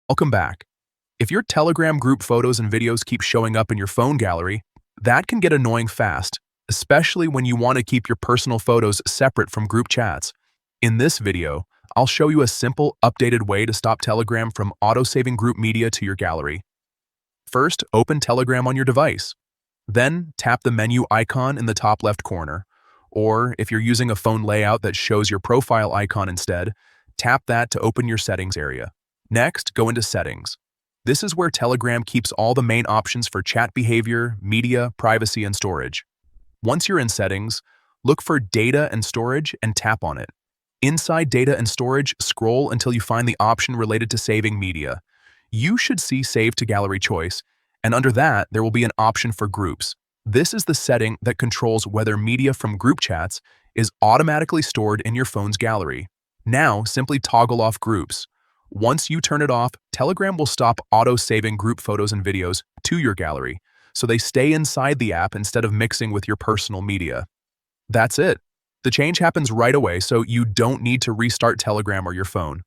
Welcome back. If your Telegram group photos and videos keep showing up in your phone gallery, that can get annoying fast, especially when you want to keep your personal photos separate from group chats. In this video, I'll show you a simple, updated way to stop Telegram from auto-saving group media to your gallery. First, open Telegram on your device. Then, tap the menu icon in the top left corner. Or, if you're using a phone layout that shows your profile icon instead, tap that to open your settings area. Next, go into Settings. This is where Telegram keeps all the main options for chat behavior, media, privacy, and storage. Once you're in Settings, look for Data and Storage and tap on it. Inside Data and Storage, scroll until you find the option related to saving media. You should see Save to Gallery choice, and under that, there will be an option for groups. This is the setting that controls whether media from group chats is automatically stored in your phone's gallery. Now, simply toggle off groups. Once you turn it off, Telegram will stop auto-saving group photos and videos to your gallery, so they stay inside the app instead of mixing with your personal media. That's it. The change happens right away, so you don't need to restart Telegram or your phone.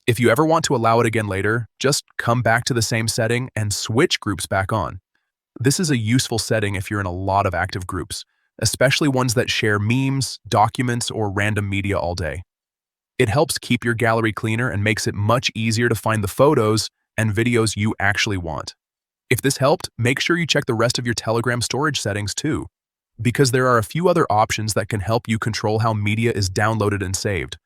If you ever want to allow it again later, just come back to the same setting and switch groups back on. This is a useful setting if you're in a lot of active groups, especially ones that share memes, documents, or random media all day. It helps keep your gallery cleaner and makes it much easier to find the photos and videos you actually want. If this helped, make sure you check the rest of your Telegram storage settings too, because there are a few other options that can help you control how media is downloaded and saved.